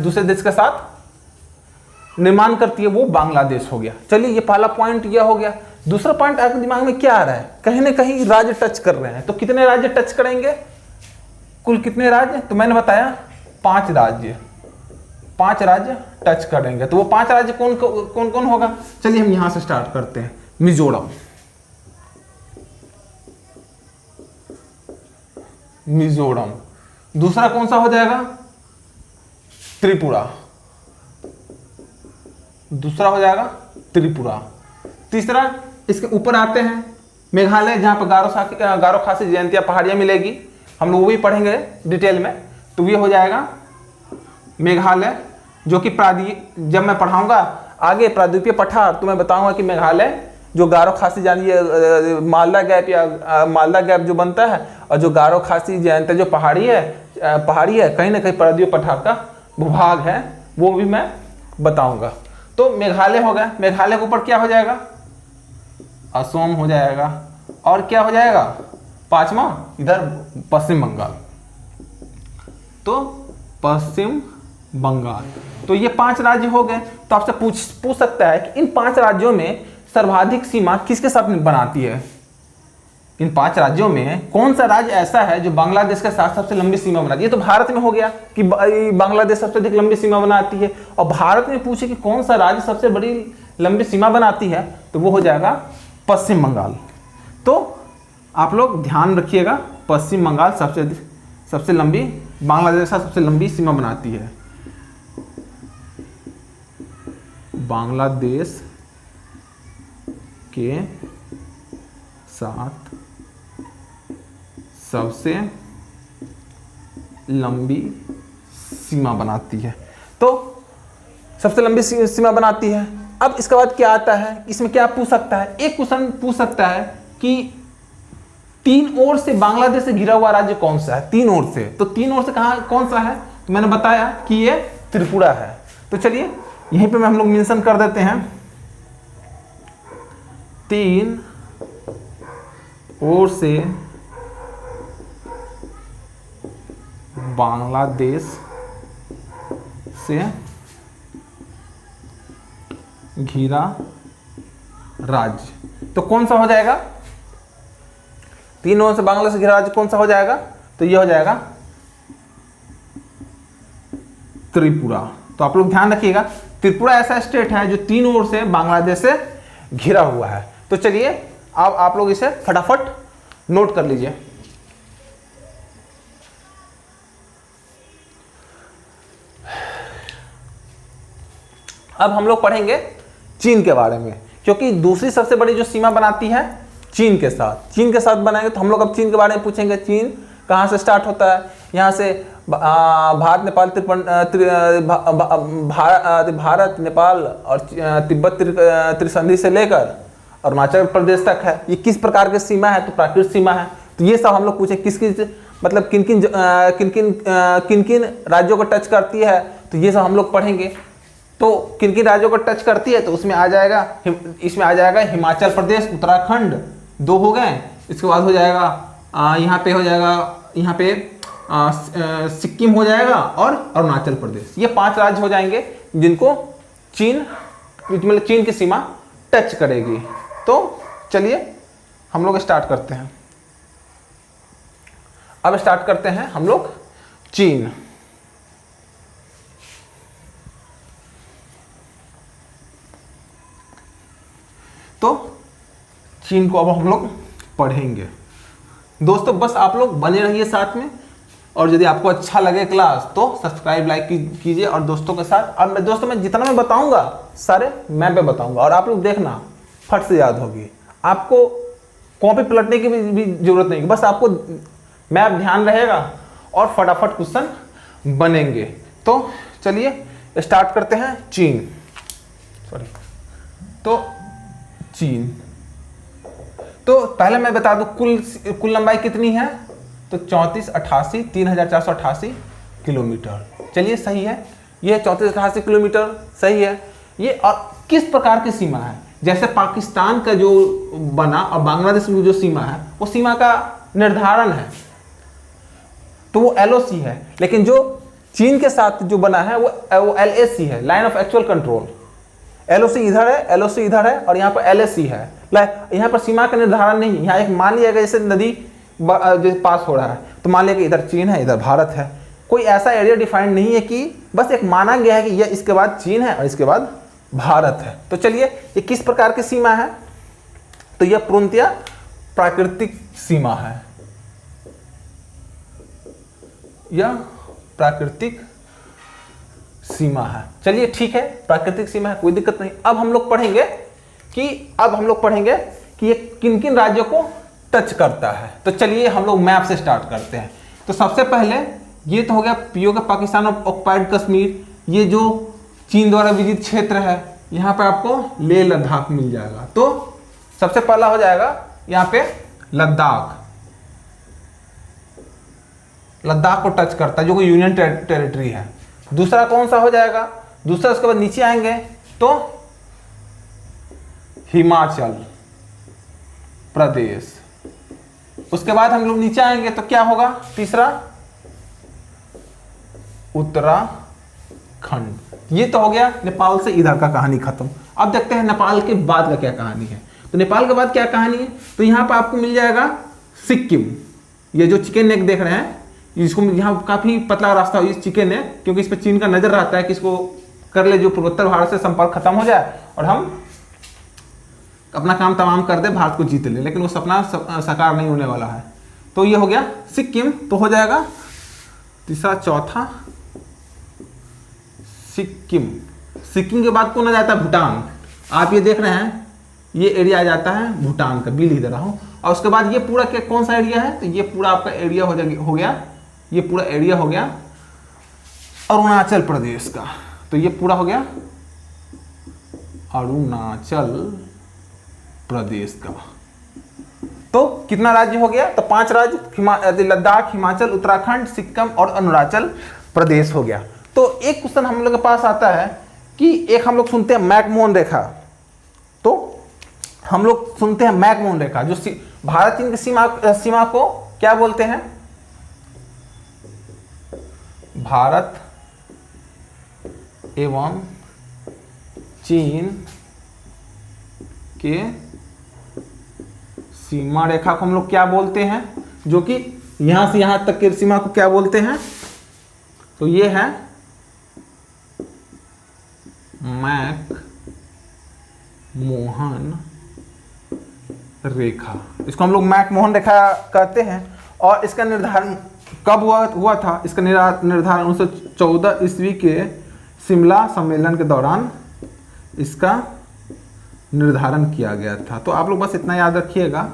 दूसरे देश के साथ निर्माण करती है वो बांग्लादेश हो गया। चलिए ये पहला पॉइंट यह हो गया। दूसरा पॉइंट आपके दिमाग में क्या आ रहा है? कहीं ना कहीं राज्य टच कर रहे हैं, तो कितने राज्य टच करेंगे? कुल कितने राज्य? तो मैंने बताया 5 राज्य, 5 राज्य टच करेंगे। तो वो 5 राज्य कौन कौन कौन होगा? चलिए हम यहां से स्टार्ट करते हैं। मिजोरम, मिजोरम। दूसरा कौन सा हो जाएगा? त्रिपुरा, दूसरा हो जाएगा त्रिपुरा। तीसरा इसके ऊपर आते हैं मेघालय, जहां पर गारो खासी जयंतिया पहाड़ियां मिलेगी, हम लोग वो भी पढ़ेंगे डिटेल में। तो ये हो जाएगा मेघालय, जो कि जब मैं पढ़ाऊंगा आगे प्रायद्वीपीय पठार, तो मैं बताऊंगा कि मेघालय जो गारो खासी जानिए मालदा गैप या मालदा गैप जो बनता है, और जो गारो खासी जयंतिया जो पहाड़ी है कहीं ना कहीं प्रायद्वीपीय पठार का भूभाग है, वो भी मैं बताऊंगा। तो मेघालय हो गया। मेघालय के ऊपर क्या हो जाएगा? असम हो जाएगा। और क्या हो जाएगा? 5वां इधर पश्चिम बंगाल। तो पश्चिम बंगाल। तो ये 5 राज्य हो गए। तो आपसे पूछ सकता है कि इन 5 राज्यों में सर्वाधिक सीमा किसके साथ बनाती है? इन 5 राज्यों में कौन सा राज्य ऐसा है जो बांग्लादेश के साथ सबसे लंबी सीमा बनाती है? ये तो भारत में हो गया कि बांग्लादेश सबसे अधिक लंबी सीमा बनाती है। और भारत में पूछे कि कौन सा राज्य सबसे बड़ी लंबी सीमा बनाती है, तो वो हो जाएगा पश्चिम बंगाल। तो आप लोग ध्यान रखिएगा, पश्चिम बंगाल सबसे लंबी, बांग्लादेश का सबसे लंबी सीमा बनाती है। बांग्लादेश के साथ सबसे लंबी सीमा बनाती है। तो सबसे लंबी सीमा बनाती है। अब इसके बाद क्या आता है? इसमें क्या पूछ सकता है? एक क्वेश्चन पूछ सकता है कि 3 ओर से बांग्लादेश से घिरा हुआ राज्य कौन सा है? 3 ओर से। तो 3 ओर से कौन सा है? तो मैंने बताया कि ये त्रिपुरा है। तो चलिए यहीं पे हम लोग मेंशन कर देते हैं, 3 ओर से बांग्लादेश से घिरा राज्य। तो कौन सा हो जाएगा? 3 ओर से बांग्लादेश से घिरा राज्य कौन सा हो जाएगा? तो ये हो जाएगा त्रिपुरा। तो आप लोग ध्यान रखिएगा, त्रिपुरा ऐसा स्टेट है जो 3 ओर से बांग्लादेश से घिरा हुआ है। तो चलिए अब आप लोग इसे फटाफट नोट कर लीजिए। अब हम लोग पढ़ेंगे चीन के बारे में, क्योंकि दूसरी सबसे बड़ी जो सीमा बनाती है चीन के साथ बनाएंगे। तो हम लोग अब चीन के बारे में पूछेंगे। चीन कहाँ से स्टार्ट होता है? यहाँ से भारत नेपाल भारत नेपाल और तिब्बत त्रिसंधि से लेकर अरुणाचल प्रदेश तक है। ये किस प्रकार की सीमा है? तो प्राकृतिक सीमा है। तो ये सब हम लोग पूछे किस मतलब किन किन राज्यों को टच करती है, तो ये सब हम लोग पढ़ेंगे। तो किन किन राज्यों को टच करती है, तो इसमें आ जाएगा हिमाचल प्रदेश, उत्तराखंड, 2 हो गए। इसके बाद हो जाएगा यहाँ पे सिक्किम हो जाएगा और अरुणाचल प्रदेश। ये 5 राज्य हो जाएंगे जिनको चीन की सीमा टच करेगी। तो चलिए हम लोग स्टार्ट करते हैं। अब स्टार्ट करते हैं हम लोग चीन। तो चीन को अब हम लोग पढ़ेंगे। दोस्तों बस आप लोग बने रहिए साथ में, और यदि आपको अच्छा लगे क्लास तो सब्सक्राइब लाइक कीजिए और दोस्तों के साथ। और मैं जितना मैं बताऊंगा सारे मैप पे बताऊंगा, और आप लोग देखना फट से याद होगी। आपको कॉपी पलटने की भी जरूरत नहीं, बस आपको मैप ध्यान रहेगा और फटाफट क्वेश्चन बनेंगे। तो चलिए स्टार्ट करते हैं चीन। चीन तो पहले मैं बता दूं कुल लंबाई कितनी है, तो 3488 किलोमीटर। चलिए सही है, ये 3488 किलोमीटर सही है। ये और किस प्रकार की सीमा है? जैसे पाकिस्तान का जो बना और बांग्लादेश की जो सीमा है, वो सीमा का निर्धारण है, तो वो LOC है। लेकिन जो चीन के साथ जो बना है वो LAC है, line of actual control. LOC इधर है और यहाँ पर LAC है। यहाँ पर सीमा का निर्धारण नहीं। यहाँ एक मान लिया गया जैसे नदी जो पास हो रहा है, तो मान लिया कि इधर चीन है, इधर भारत है। कोई ऐसा एरिया डिफाइंड नहीं है, कि बस एक माना गया है कि यह इसके बाद चीन है और इसके बाद भारत है। तो चलिए ये किस प्रकार की सीमा है, तो यह पूर्णतया प्राकृतिक सीमा है। यह प्राकृतिक सीमा है। चलिए ठीक है, प्राकृतिक सीमा है, कोई दिक्कत नहीं। अब हम लोग पढ़ेंगे कि ये किन किन राज्यों को टच करता है। तो चलिए हम लोग मैप से स्टार्ट करते हैं। तो सबसे पहले ये तो हो गया POK पाकिस्तान ऑक्युपाइड कश्मीर। ये जो चीन द्वारा विजित क्षेत्र है, यहाँ पे आपको लेह लद्दाख मिल जाएगा। तो सबसे पहला हो जाएगा यहाँ पे लद्दाख को टच करता है, जो कि यूनियन टेरिटरी है। दूसरा कौन सा हो जाएगा? दूसरा उसके बाद नीचे आएंगे तो हिमाचल प्रदेश। उसके बाद हम लोग नीचे आएंगे तो क्या होगा? तीसरा उत्तराखंड। ये तो हो गया नेपाल से इधर का कहानी खत्म। अब देखते हैं नेपाल के बाद का क्या कहानी है। तो नेपाल के बाद क्या कहानी है, तो यहाँ पर आपको मिल जाएगा सिक्किम। ये जो चिकन नेक देख रहे हैं, इसको यहाँ काफी पतला रास्ता हो इस चिकन नेक, क्योंकि इस पर चीन का नजर रहता है कि इसको कर ले जो पूर्वोत्तर भारत से संपर्क खत्म हो जाए और हम अपना काम तमाम कर दे, भारत को जीत ले। लेकिन वो सपना साकार नहीं होने वाला है। तो ये हो गया सिक्किम। तो हो जाएगा तीसरा, चौथा सिक्किम के बाद कौन आ जाता है? भूटान। आप ये देख रहे हैं, ये एरिया आ जाता है भूटान का, बिल इधर रहा। और उसके बाद ये पूरा क्या कौन सा एरिया है? तो ये पूरा आपका एरिया हो गया, ये पूरा एरिया हो गया अरुणाचल प्रदेश का। तो ये पूरा हो गया अरुणाचल प्रदेश का। तो कितना राज्य हो गया? तो 5 राज्य, लद्दाख, हिमाचल, उत्तराखंड, सिक्किम और अरुणाचल प्रदेश हो गया। तो एक क्वेश्चन हम लोग के पास आता है कि एक हम लोग सुनते हैं मैकमोहन रेखा। तो हम लोग सुनते हैं मैकमोहन रेखा, जो भारत चीन की सीमा को क्या बोलते हैं? भारत एवं चीन के सीमा रेखा को हम लोग क्या बोलते हैं? जो कि यहां से यहां तक की सीमा को क्या बोलते हैं? तो ये है मैकमोहन रेखा। इसको हम लोग मैकमोहन रेखा कहते हैं। और इसका निर्धारण कब हुआ था? इसका निर्धारण 1914 ईस्वी के शिमला सम्मेलन के दौरान इसका निर्धारण किया गया था। तो आप लोग बस इतना याद रखिएगा,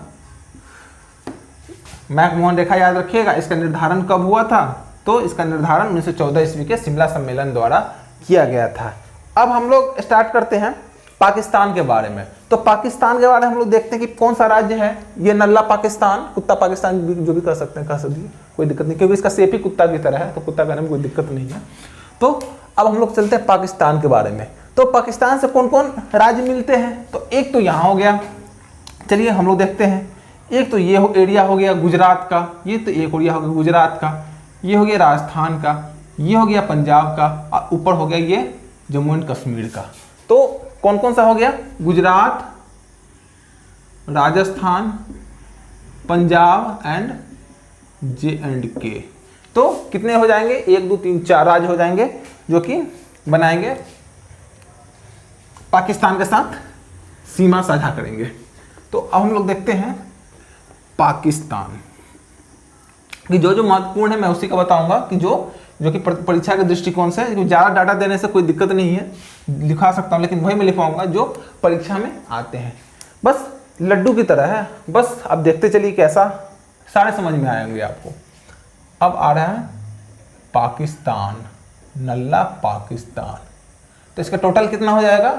मैकमोहन रेखा याद रखिएगा। इसका निर्धारण कब हुआ था? तो इसका निर्धारण 1914 ईस्वी के शिमला सम्मेलन द्वारा किया गया था। अब हम लोग स्टार्ट करते हैं पाकिस्तान के बारे में। तो पाकिस्तान के बारे में हम लोग देखते हैं कि कौन सा राज्य है ये, नल्ला पाकिस्तान, कुत्ता पाकिस्तान, जो भी कर सकते हैं कह सकते हैं, कोई दिक्कत नहीं, क्योंकि इसका शेप ही कुत्ता की तरह है, तो कुत्ता कहने में कोई दिक्कत नहीं है। तो अब हम लोग चलते हैं पाकिस्तान के बारे में। तो पाकिस्तान से कौन कौन राज्य मिलते हैं? तो एक तो यहाँ हो गया, चलिए हम लोग देखते हैं। एक तो ये एरिया हो गया गुजरात का, ये तो एक एरिया हो गया गुजरात का, ये हो गया राजस्थान का, ये हो गया पंजाब का, और ऊपर हो गया ये जम्मू एंड कश्मीर का। तो कौन कौन सा हो गया? Gujarat, Rajasthan, Punjab and J&K। तो कितने हो जाएंगे? 1 2 3 4 राज्य हो जाएंगे जो कि बनाएंगे पाकिस्तान के साथ सीमा साझा करेंगे। तो अब हम लोग देखते हैं पाकिस्तान कि जो जो महत्वपूर्ण है मैं उसी का बताऊंगा, कि जो कि परीक्षा के दृष्टिकोण से ज़्यादा डाटा देने से कोई दिक्कत नहीं है, लिखा सकता हूँ, लेकिन वही मैं लिखवाऊंगा जो परीक्षा में आते हैं। बस लड्डू की तरह है, बस अब देखते चलिए कैसा, सारे समझ में आएंगे आपको। अब आ रहा है पाकिस्तान, नल्ला पाकिस्तान। तो इसका टोटल कितना हो जाएगा?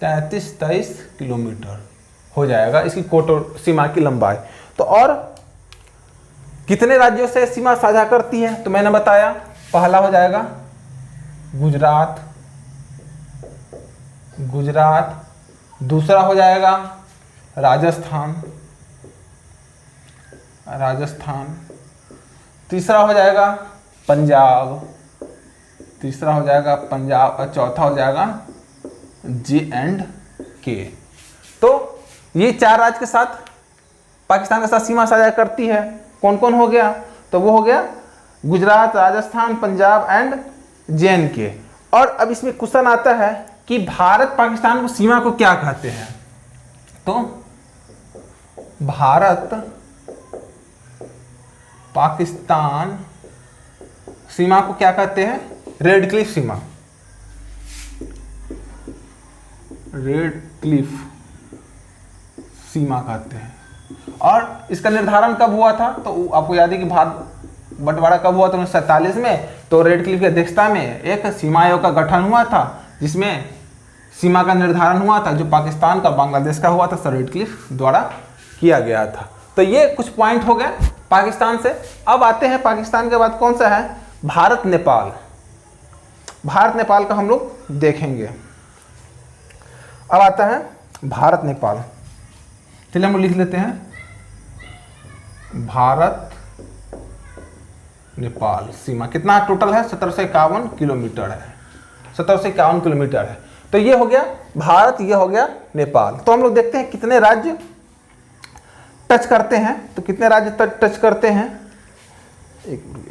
33-23 किलोमीटर हो जाएगा इसकी सीमा की लंबाई। तो और कितने राज्यों से सीमा साझा करती है? तो मैंने बताया पहला हो जाएगा गुजरात, दूसरा हो जाएगा राजस्थान, तीसरा हो जाएगा पंजाब, और चौथा हो जाएगा J&K। तो ये 4 राज्य के साथ पाकिस्तान के साथ सीमा साझा करती है। कौन कौन हो गया? तो वो हो गया गुजरात, राजस्थान, पंजाब एंड J&K। और अब इसमें क्वेश्चन आता है कि भारत पाकिस्तान को सीमा को क्या कहते हैं? तो भारत पाकिस्तान सीमा को क्या कहते हैं? रेड क्लिफ सीमा, रेड क्लिफ सीमा कहते हैं। और इसका निर्धारण कब हुआ था? तो आपको याद है कि भारत बंटवारा कब हुआ था? 1947 में। तो रेड क्लिफ की अध्यक्षता में एक सीमा आयोग का गठन हुआ था, जिसमें सीमा का निर्धारण हुआ था, जो पाकिस्तान का बांग्लादेश का हुआ था, सर रेड क्लिफ द्वारा किया गया था। तो ये कुछ पॉइंट हो गए पाकिस्तान से। अब आते हैं पाकिस्तान के बाद कौन सा है? भारत नेपाल। भारत नेपाल का हम लोग देखेंगे। अब आता है भारत नेपाल। चलिए हम लोग लिख लेते हैं भारत नेपाल सीमा। कितना टोटल है? 1751 किलोमीटर है, 1751 किलोमीटर है। तो ये हो गया भारत, ये हो गया नेपाल। तो हम लोग देखते हैं कितने राज्य टच करते हैं। तो कितने राज्य टच करते हैं? एक मिनट।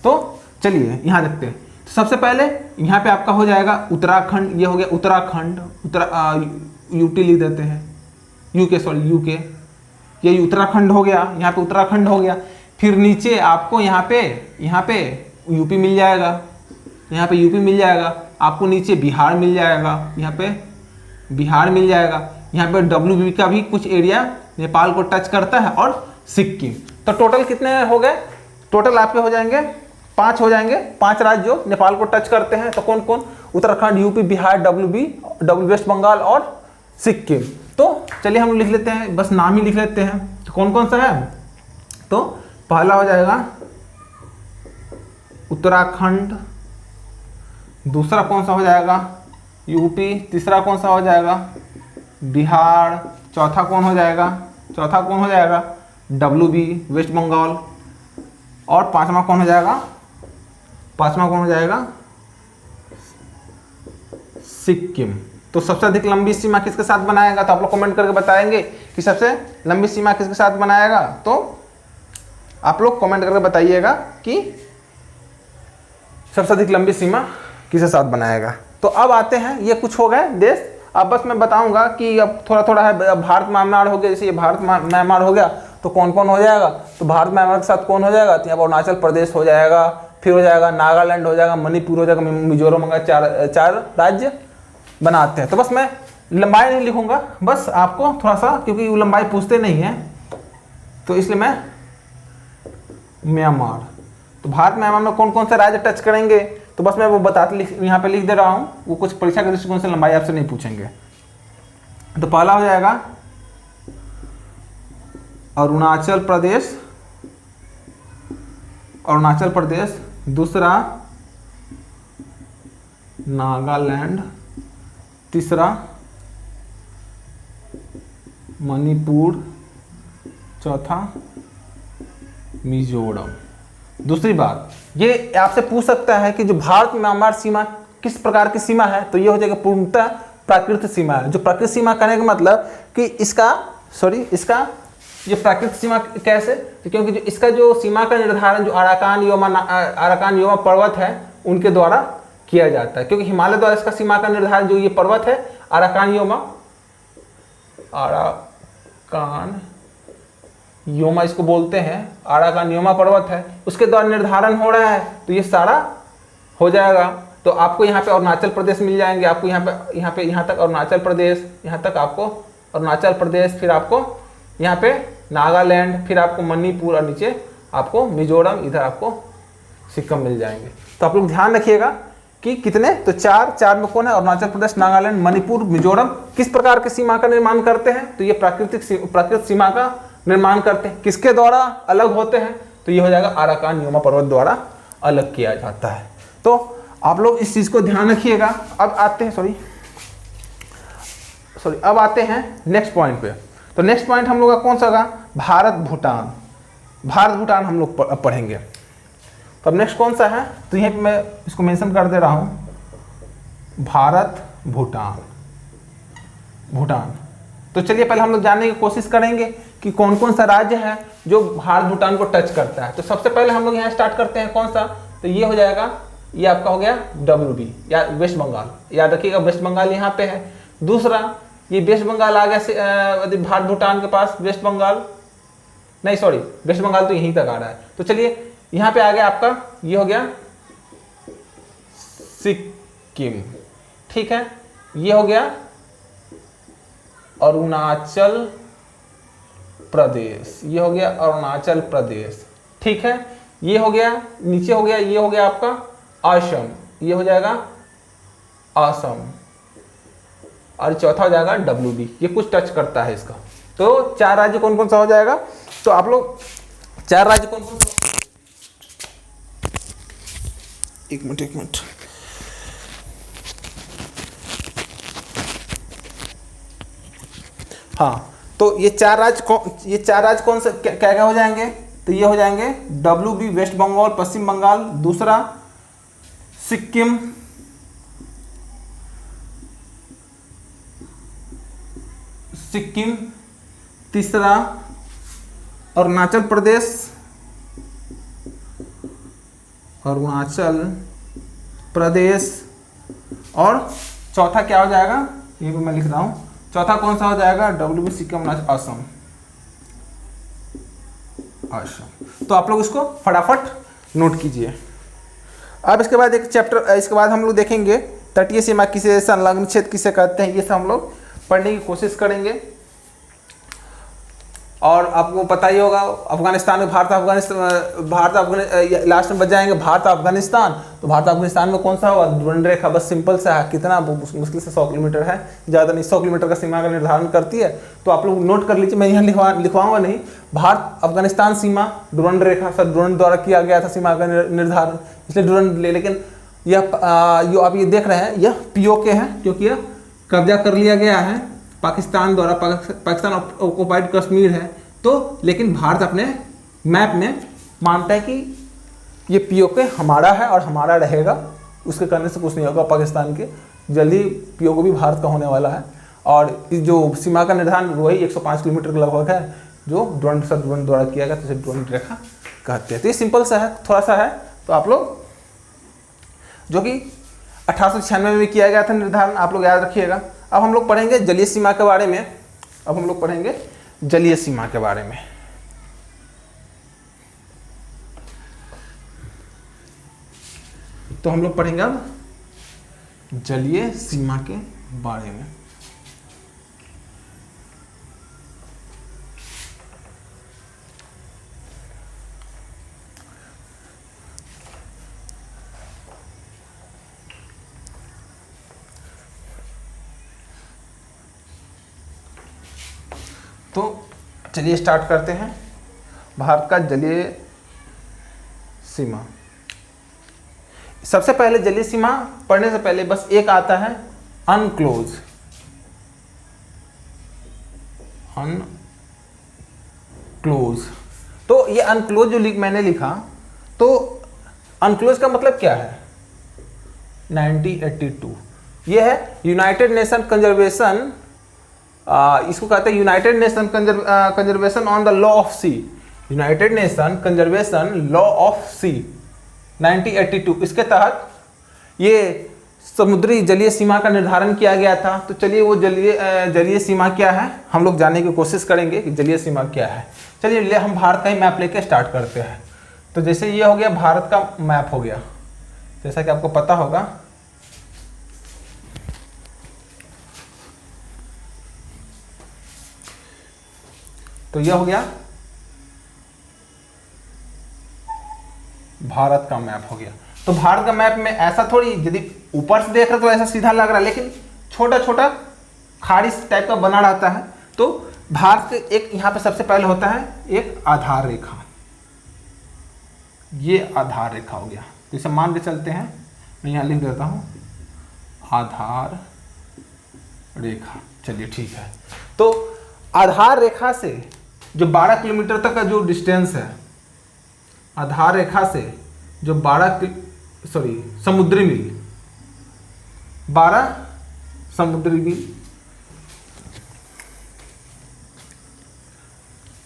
तो चलिए यहां देखते हैं। तो सबसे पहले यहाँ पे आपका हो जाएगा उत्तराखंड। ये हो गया उत्तराखंड, यूटी लिख देते हैं, यूके, ये उत्तराखंड हो गया, यहाँ पे उत्तराखंड हो गया। फिर नीचे आपको यहाँ पे यूपी मिल जाएगा, यहाँ पे यूपी मिल जाएगा। आपको नीचे बिहार मिल जाएगा, यहाँ पे बिहार मिल जाएगा। यहाँ पे WB का भी कुछ एरिया नेपाल को टच करता है, और सिक्किम। तो टोटल कितने हो गए? टोटल आपके हो जाएंगे 5 हो जाएंगे, 5 राज्य जो नेपाल को टच करते हैं। तो कौन कौन? Uttarakhand, UP, Bihar, WB, West Bengal और सिक्किम। तो चलिए हम लिख लेते हैं, बस नाम ही लिख लेते हैं। तो कौन कौन सा है? तो पहला हो जाएगा उत्तराखंड, दूसरा कौन सा हो जाएगा? यूपी, तीसरा कौन सा हो जाएगा? बिहार, चौथा कौन हो जाएगा? WB, वेस्ट बंगाल, और पांचवा कौन हो जाएगा? सिक्किम। तो सबसे अधिक लंबी सीमा किसके साथ बनाएगा? तो आप लोग कमेंट करके बताएंगे कि सबसे लंबी सीमा किसके साथ बनाएगा। तो आप लोग कमेंट करके बताइएगा कि सबसे अधिक लंबी सीमा किसके साथ बनाएगा। तो अब आते हैं, ये कुछ हो गए देश। अब बस मैं बताऊंगा कि अब थोड़ा थोड़ा है। भारत म्यांमार हो गया, जैसे ये भारत म्यांमार हो गया, तो कौन कौन हो जाएगा? तो भारत म्यांमार के साथ कौन हो जाएगा? तो यहाँ पर अरुणाचल प्रदेश हो जाएगा, फिर हो जाएगा नागालैंड हो जाएगा, मणिपुर हो जाएगा, मिजोरम होगा, चार राज्य बनाते हैं। तो बस मैं लंबाई नहीं लिखूंगा, बस आपको थोड़ा सा, क्योंकि वो लंबाई पूछते नहीं है तो इसलिए मैं म्यांमार, तो भारत म्यांमार में कौन कौन से राज्य टच करेंगे तो बस मैं वो बताते यहाँ पे लिख दे रहा हूँ, वो कुछ परीक्षा के दृष्टिकोण से लंबाई आपसे नहीं पूछेंगे। तो पहला हो जाएगा अरुणाचल प्रदेश, अरुणाचल प्रदेश, दूसरा नागालैंड, तीसरा मणिपुर, चौथा मिजोरम। दूसरी बात, ये आपसे पूछ सकता है कि जो भारत म्यांमार सीमा किस प्रकार की सीमा है, तो ये हो जाएगा पूर्णतः प्राकृतिक सीमा है। जो प्राकृतिक सीमा कहने का मतलब कि इसका ये प्राकृतिक सीमा कैसे, तो क्योंकि जो इसका जो सीमा का निर्धारण जो अराकान योमा पर्वत है उनके द्वारा किया जाता है, क्योंकि हिमालय द्वारा इसका सीमा का निर्धारण जो ये पर्वत है अराकान योमा इसको बोलते हैं, अराकान योमा पर्वत है, उसके द्वारा निर्धारण हो रहा है। तो ये सारा हो जाएगा। तो आपको यहाँ पे अरुणाचल प्रदेश मिल जाएंगे, आपको यहाँ तक अरुणाचल प्रदेश, यहाँ तक आपको अरुणाचल प्रदेश, फिर आपको यहाँ पे नागालैंड, फिर आपको मणिपुर और नीचे आपको मिजोरम, इधर आपको सिक्किम मिल जाएंगे। तो आप लोग ध्यान रखिएगा कि कितने, तो चार में कौन है, अरुणाचल प्रदेश, नागालैंड, मणिपुर, मिजोरम किस प्रकार की सीमा का निर्माण करते हैं, तो ये प्राकृतिक सीमा का निर्माण करते हैं। किसके द्वारा अलग होते हैं, तो ये हो जाएगा अराकान योमा पर्वत द्वारा अलग किया जाता है। तो आप लोग इस चीज को ध्यान रखिएगा। अब आते हैं अब आते हैं नेक्स्ट पॉइंट पे। तो नेक्स्ट पॉइंट हम लोग का कौन सा होगा, भारत भूटान हम लोग पढ़ेंगे। तो अब नेक्स्ट कौन सा है, तो यहीं पे मैं इसको मेंशन कर दे रहा हूं, भारत भूटान। तो चलिए पहले हम लोग जानने की कोशिश करेंगे कि कौन कौन सा राज्य है जो भारत भूटान को टच करता है। तो सबसे पहले हम लोग यहाँ स्टार्ट करते हैं, कौन सा, तो ये हो जाएगा, ये आपका हो गया WB या वेस्ट बंगाल, याद रखिएगा वेस्ट बंगाल यहाँ पे है। दूसरा ये वेस्ट बंगाल आ गया भारत भूटान के पास, वेस्ट बंगाल तो यहीं तक आ रहा है। तो चलिए यहाँ पे आ गया आपका, ये हो गया सिक्किम, ठीक है, ये हो गया अरुणाचल प्रदेश, ये हो गया अरुणाचल प्रदेश, ठीक है, ये हो गया, नीचे हो गया, ये हो गया आपका असम, ये हो जाएगा असम, और चौथा हो जाएगा WB, ये कुछ टच करता है इसका। तो 4 राज्य कौन कौन सा हो जाएगा, तो आप लोग 4 राज्य कौन कौन सा, एक मिनट, हाँ, तो ये 4 राज्य कौन से क्या क्या हो जाएंगे, तो ये हो जाएंगे WB वेस्ट बंगाल, पश्चिम बंगाल, दूसरा सिक्किम, तीसरा अरुणाचल प्रदेश, और चौथा क्या हो जाएगा, ये भी मैं लिख रहा हूँ, चौथा कौन सा हो जाएगा, WB सिक्किम असम। तो आप लोग इसको फटाफट नोट कीजिए। अब इसके बाद इसके बाद हम लोग देखेंगे तटीय सीमा किसे, संलग्न क्षेत्र किसे कहते हैं, ये सब हम लोग पढ़ने की कोशिश करेंगे। और आपको पता ही होगा अफगानिस्तान में लास्ट में बच जाएंगे भारत अफगानिस्तान। तो भारत अफगानिस्तान में कौन सा होगा, ध्रुव रेखा, बस सिंपल सा है, कितना मुश्किल से 100 किलोमीटर है, ज़्यादा नहीं, 100 किलोमीटर का सीमा का निर्धारण करती है। तो आप लोग नोट कर लीजिए, मैं यहाँ लिखवाऊंगा नहीं, भारत अफगानिस्तान सीमा ध्रुव रेखा सर ध्रुव द्वारा किया गया था सीमा का निर्धारण, इसलिए ध्रुव, लेकिन यह जो आप ये देख रहे हैं यह POK है, क्योंकि यह कब्जा कर लिया गया है पाकिस्तान द्वारा, पाकिस्तान ऑक्युपाइड कश्मीर है। तो लेकिन भारत अपने मैप में मानता है कि ये POK हमारा है और हमारा रहेगा, उसके करने से कुछ नहीं होगा पाकिस्तान के, जल्दी POK भी भारत का होने वाला है। और इस जो सीमा का निर्धारण वही 105 किलोमीटर के लगभग है, जो ध्रुव द्वारा किया गया, तो इसे ध्रुव रेखा कहते हैं। तो ये सिंपल सा है, थोड़ा सा है, तो आप लोग जो कि 1896 में किया गया था निर्धारण, आप लोग याद रखिएगा। अब हम लोग पढ़ेंगे जलीय सीमा के बारे में, जलीय सीमा के बारे में। तो हम लोग पढ़ेंगे अब जलीय सीमा के बारे में। तो चलिए स्टार्ट करते हैं। भारत का जलीय सीमा, सबसे पहले जलीय सीमा पढ़ने से पहले बस एक आता है अनक्लोज। अनक्लोज, तो ये अनक्लोज जो मैंने लिखा, तो अनक्लोज का मतलब क्या है? 1982 ये है यूनाइटेड नेशन कंजर्वेशन, इसको कहते हैं United Nation conservation on the law of sea, United Nation conservation law of sea 1982। इसके तहत ये समुद्री जलीय सीमा का निर्धारण किया गया था। तो चलिए वो जलीय सीमा क्या है हम लोग जानने की कोशिश करेंगे कि जलीय सीमा क्या है। चलिए हम भारत का ही मैप लेके स्टार्ट करते हैं। तो जैसे ये हो गया भारत का मैप हो गया, जैसा कि आपको पता होगा। तो यह हो गया भारत का मैप हो गया। तो भारत का मैप में ऐसा थोड़ी, यदि ऊपर से देख रहे तो ऐसा सीधा लग रहा है, लेकिन छोटा छोटा खाड़ी टाइप का बना रहता है। तो भारत के एक यहाँ पे सबसे पहले होता है एक आधार रेखा, ये आधार रेखा हो गया। तो इसे मान के चलते हैं, मैं यहाँ लिख देता हूँ आधार रेखा। चलिए ठीक है। तो आधार रेखा से जो 12 किलोमीटर तक का जो डिस्टेंस है, आधार रेखा से जो समुद्री मील, 12 समुद्री मील।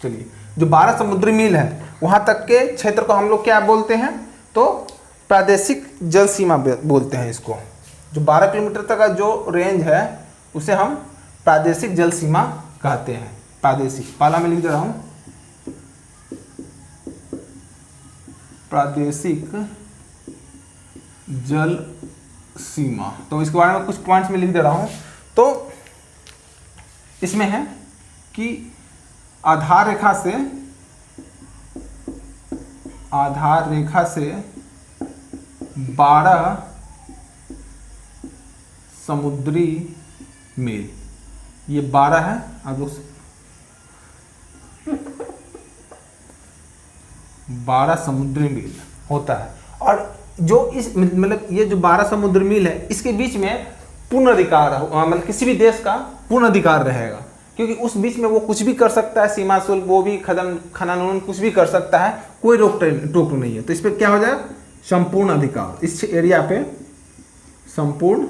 चलिए जो 12 समुद्री मील है वहां तक के क्षेत्र को हम लोग क्या बोलते हैं? तो प्रादेशिक जल सीमा बोलते हैं इसको। जो 12 किलोमीटर तक का जो रेंज है उसे हम प्रादेशिक जल सीमा कहते हैं। प्रादेशिक, पहला मैं लिख दे रहा हूं प्रादेशिक जल सीमा। तो इसके बारे में कुछ पॉइंट्स में लिख दे रहा हूं। तो इसमें है कि आधार रेखा से 12 समुद्री मील, ये 12 है। आप लोग 12 समुद्री मील होता है। और जो इस मतलब ये जो 12 समुद्री मील है, इसके बीच में पूर्ण अधिकार, मतलब किसी भी देश का पूर्ण अधिकार रहेगा, क्योंकि उस बीच में वो कुछ भी कर सकता है, सीमा शुल्क वो भी खनन कुछ भी कर सकता है, कोई रोक नहीं है। तो इस पर क्या हो जाए? संपूर्ण अधिकार, इस एरिया पे संपूर्ण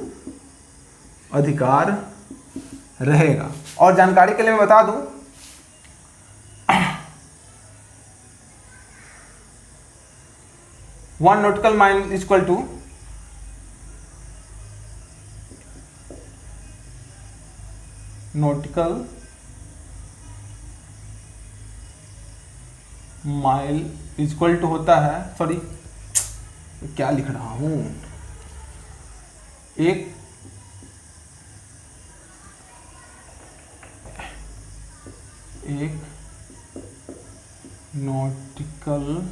अधिकार रहेगा। और जानकारी के लिए मैं बता दूं, one nautical mile equal to nautical mile equal to होता है, सॉरी क्या लिख रहा हूं, एक नॉटिकल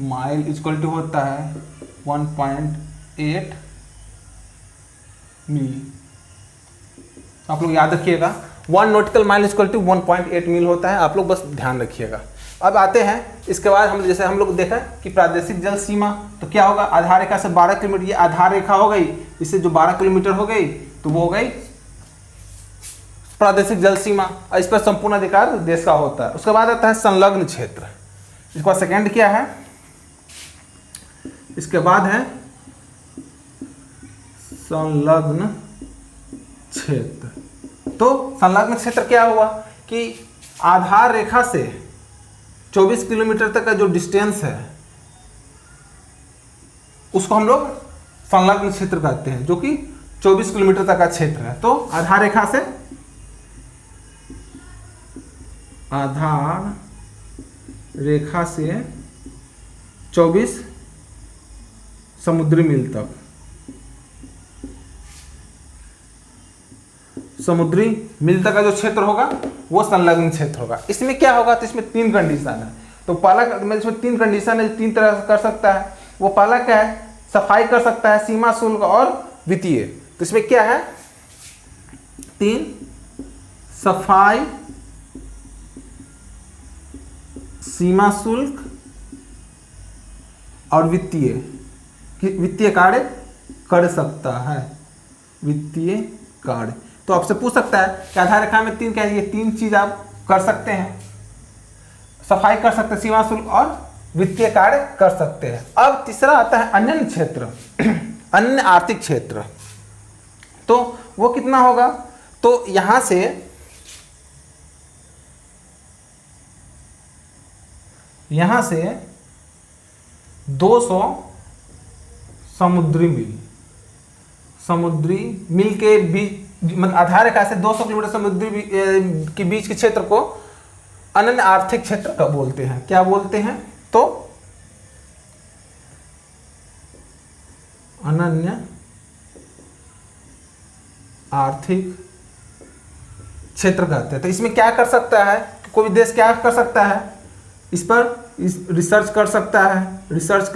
माइल इक्वल टू होता है 1.8 मील। आप लोग याद रखिएगा, 1 नॉटिकल माइल इक्वल टू 1.8 मील होता है। आप लोग बस ध्यान रखिएगा। अब आते हैं इसके बाद हम जैसे हम लोग देखा कि प्रादेशिक जल सीमा, तो क्या होगा? आधार रेखा से 12 किलोमीटर, ये आधार रेखा हो गई, इससे जो 12 किलोमीटर हो गई तो वो हो गई प्रादेशिक जल सीमा, और इस पर संपूर्ण अधिकार देश का होता है। उसके बाद आता है संलग्न क्षेत्र, इसके बाद सेकेंड क्या है? इसके बाद है संलग्न क्षेत्र। तो संलग्न क्षेत्र क्या हुआ कि आधार रेखा से 24 किलोमीटर तक का जो डिस्टेंस है उसको हम लोग संलग्न क्षेत्र कहते हैं, जो कि 24 किलोमीटर तक का क्षेत्र है। तो आधार रेखा से 24 24 समुद्री मील तक, समुद्री मील तक का जो क्षेत्र होगा वो संलग्न क्षेत्र होगा। इसमें क्या होगा, तो इसमें 3 कंडीशन है। तो पहला इसमें 3 कंडीशन है, 3 तरह से कर सकता है। वो पहला क्या है, सफाई कर सकता है, सीमा शुल्क और वित्तीय। तो इसमें क्या है, 3 सफाई, सीमा शुल्क और वित्तीय कार्य कर सकता है, वित्तीय कार्य। तो आपसे पूछ सकता है कि आधार रेखा में 3 क्या है, ये 3 चीज आप कर सकते हैं, सफाई कर सकते हैं, सीमा शुल्क और वित्तीय कार्य कर सकते हैं। अब तीसरा आता है अन्य क्षेत्र, अन्य आर्थिक क्षेत्र। तो वो कितना होगा, तो यहां से 200 समुद्री मील के बीच, मतलब आधार रेखा से 200 किलोमीटर समुद्री के बीच के क्षेत्र को अनन्य आर्थिक क्षेत्र का बोलते हैं। क्या बोलते हैं, तो अनन्य आर्थिक क्षेत्र कहते हैं। तो इसमें क्या कर सकता है, कोई देश क्या कर सकता है, इस पर रिसर्च कर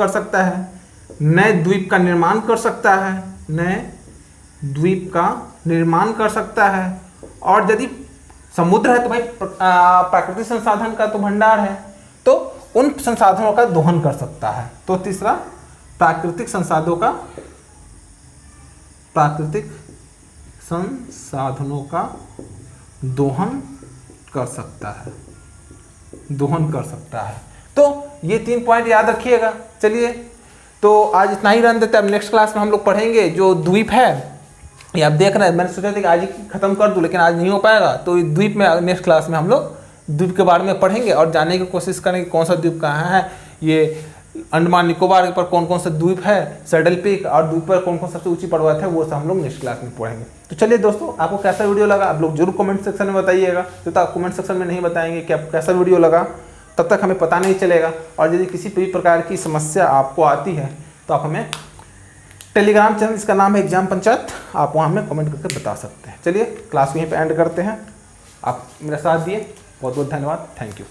सकता है, नए द्वीप का निर्माण कर सकता है, नए द्वीप का निर्माण कर सकता है। और यदि समुद्र है तो भाई प्राकृतिक संसाधन का तो भंडार है, तो उन संसाधनों का दोहन कर सकता है। तो तीसरा प्राकृतिक संसाधनों का दोहन कर सकता है। तो ये 3 पॉइंट याद रखिएगा। चलिए, तो आज इतना ही रहने देते हैं। अब नेक्स्ट क्लास में हम लोग पढ़ेंगे जो द्वीप है, ये आप देख रहे हैं, मैंने सोचा था कि आज ही खत्म कर दूं, लेकिन आज नहीं हो पाएगा। तो द्वीप में नेक्स्ट क्लास में हम लोग द्वीप के बारे में पढ़ेंगे और जानने की कोशिश करेंगे कौन सा द्वीप कहाँ है, ये अंडमान निकोबार पर कौन कौन सा द्वीप है, सैडल पीक, और द्वीप पर कौन कौन सबसे ऊंची पर्वत है, वो सब हम लोग नेक्स्ट क्लास में पढ़ेंगे। तो चलिए दोस्तों, आपको कैसा वीडियो लगा आप लोग जरूर कमेंट सेक्शन में बताइएगा। तो आप कमेंट सेक्शन में नहीं बताएंगे कि आपको कैसा वीडियो लगा, तब तक हमें पता नहीं चलेगा। और यदि किसी भी प्रकार की समस्या आपको आती है तो आप हमें टेलीग्राम चैनल, इसका नाम है एग्जाम पंचायत, आप वहाँ हमें कमेंट करके बता सकते हैं। चलिए, क्लास यहीं पे एंड करते हैं। आप मेरा साथ दिए, बहुत बहुत धन्यवाद, थैंक यू।